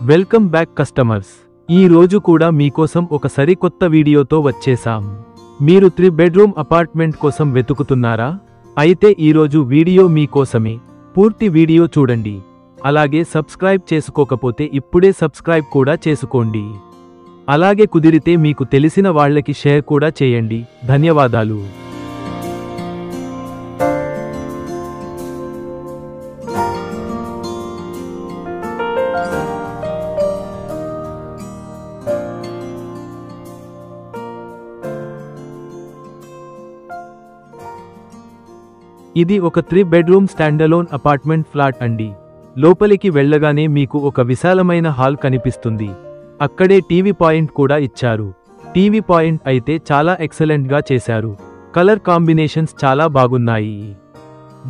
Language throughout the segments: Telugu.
Welcome back customers. ఈ రోజు కూడా మీకోసం ఒక సరికొత్త వీడియోతో వచ్చేసాం. మీరు 3 బెడ్రూమ్ అపార్ట్మెంట్ కోసం వెతుకుతున్నారా? అయితే ఈరోజు వీడియో మీకోసమే. పూర్తి వీడియో చూడండి. అలాగే సబ్స్క్రైబ్ చేసుకోకపోతే ఇప్పుడే సబ్స్క్రైబ్ కూడా చేసుకోండి. అలాగే కుదిరితే మీకు తెలిసిన వాళ్ళకి షేర్ కూడా చేయండి. ధన్యవాదాలు. ఇది ఒక 3 బెడ్రూమ్ స్టాండలోన్ అపార్ట్మెంట్ ఫ్లాట్ అండి. లోపలికి వెళ్ళగానే మీకు ఒక విశాలమైన హాల్ కనిపిస్తుంది. అక్కడే టీవీ పాయింట్ కూడా ఇచ్చారు. టీవీ పాయింట్ అయితే చాలా ఎక్సలెంట్గా చేశారు. కలర్ కాంబినేషన్స్ చాలా బాగున్నాయి.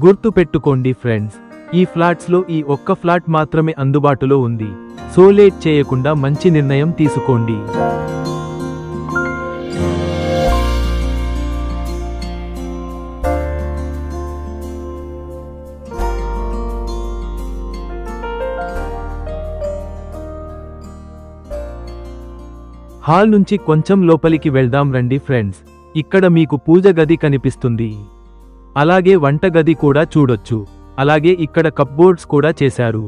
గుర్తు పెట్టుకోండి ఫ్రెండ్స్, ఈ ఫ్లాట్స్లో ఈ ఒక్క ఫ్లాట్ మాత్రమే అందుబాటులో ఉంది. సో లేట్ చేయకుండా మంచి నిర్ణయం తీసుకోండి. హాల్ నుంచి కొంచెం లోపలికి వెళ్దాం రండి ఫ్రెండ్స్. ఇక్కడ మీకు పూజ గది కనిపిస్తుంది. అలాగే వంట గది కూడా చూడొచ్చు. అలాగే ఇక్కడ కప్బోర్డ్స్ కూడా చేశారు.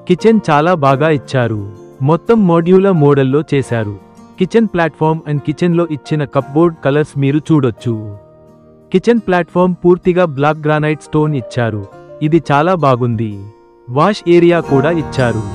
కిచెన్ చాలా బాగా ఇచ్చారు. మొత్తం మోడ్యూలర్ మోడల్లో చేశారు. కిచెన్ ప్లాట్ఫామ్ అండ్ కిచెన్లో ఇచ్చిన కప్బోర్డ్ కలర్స్ మీరు చూడొచ్చు. కిచెన్ ప్లాట్ఫామ్ పూర్తిగా బ్లాక్ గ్రానైట్ స్టోన్ ఇచ్చారు. ఇది చాలా బాగుంది. వాష్ ఏరియా కూడా ఇచ్చారు.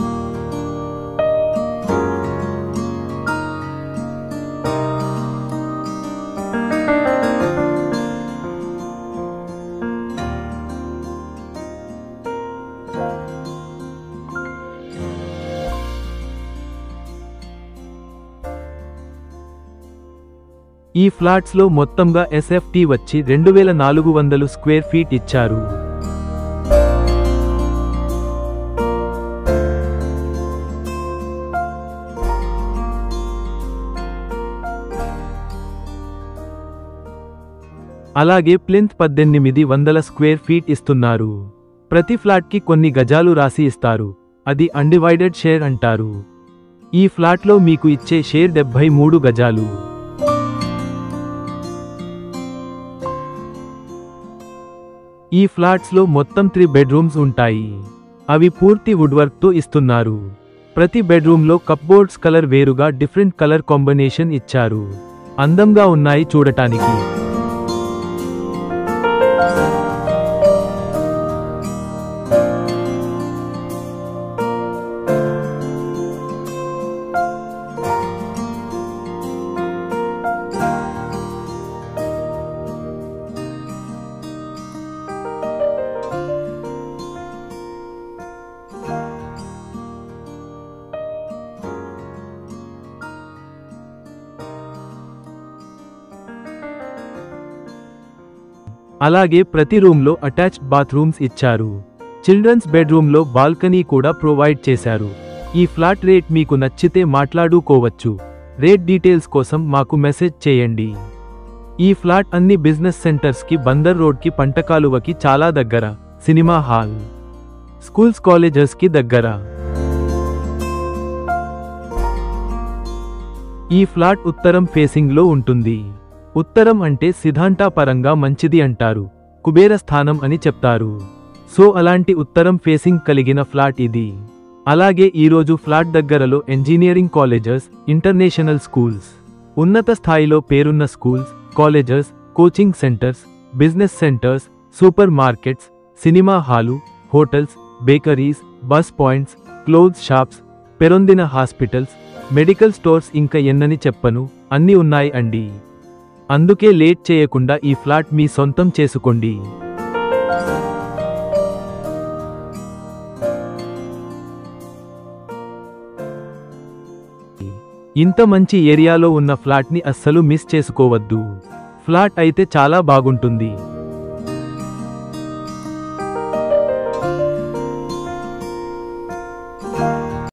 ఈ ఫ్లాట్స్లో మొత్తంగా ఎస్ఎఫ్టీ వచ్చి 2400 స్క్వేర్ ఫీట్ ఇచ్చారు. అలాగే ప్లింత్ 1800 స్క్వేర్ ఫీట్ ఇస్తున్నారు. ప్రతి ఫ్లాట్కి కొన్ని గజాలు రాసి ఇస్తారు. అది అన్డివైడెడ్ షేర్ అంటారు. ఈ ఫ్లాట్లో మీకు ఇచ్చే షేర్ 73 గజాలు. ఈ ఫ్లాట్స్లో మొత్తం 3 బెడ్రూమ్స్ ఉంటాయి. అవి పూర్తి వుడ్వర్క్తో ఇస్తున్నారు. ప్రతి బెడ్రూమ్లో కప్బోర్డ్స్ కలర్ వేరుగా డిఫరెంట్ కలర్ కాంబినేషన్ ఇచ్చారు. అందంగా ఉన్నాయి చూడటానికి. అలాగే ప్రతి రూమ్లో అటాచ్డ్ బాత్రూమ్స్ ఇచ్చారు. చిల్డ్రన్స్ బెడ్రూమ్లో బాల్కనీ కూడా ప్రొవైడ్ చేశారు. ఈ ఫ్లాట్ రేట్ మీకు నచ్చితే మాట్లాడుకోవచ్చు. రేట్ డీటెయిల్స్ కోసం మాకు మెసేజ్ చేయండి. ఈ ఫ్లాట్ అన్ని బిజినెస్ సెంటర్స్కి, బందర్ రోడ్కి, పంటకాలువకి చాలా దగ్గర. సినిమా హాల్, స్కూల్స్, కాలేజెస్కి దగ్గర. ఈ ఫ్లాట్ ఉత్తరం ఫేసింగ్లో ఉంటుంది. ఉత్తరం అంటే సిద్ధాంతపరంగా మంచిది అంటారు. కుబేర స్థానం అని చెప్తారు. సో అలాంటి ఉత్తరం ఫేసింగ్ కలిగిన ఫ్లాట్ ఇది. అలాగే ఈరోజు ఫ్లాట్ దగ్గరలో ఇంజనీరింగ్ కాలేజెస్, ఇంటర్నేషనల్ స్కూల్స్, ఉన్నత స్థాయిలో పేరున్న schools, colleges, coaching centres, business centres, supermarkets, cinema hall, hotels, bakeries, bus points, clothes shops, పెరొందిన హాస్పిటల్స్, మెడికల్ స్టోర్స్ ఇంకా ఎన్నని చెప్పను, అన్నీ ఉన్నాయి అండి. అందుకే లేట్ చేయకుండా ఈ ఫ్లాట్ మీ సొంతం చేసుకోండి. ఇంత మంచి ఏరియాలో ఉన్న ఫ్లాట్ని అస్సలు మిస్ చేసుకోవద్దు. ఫ్లాట్ అయితే చాలా బాగుంటుంది.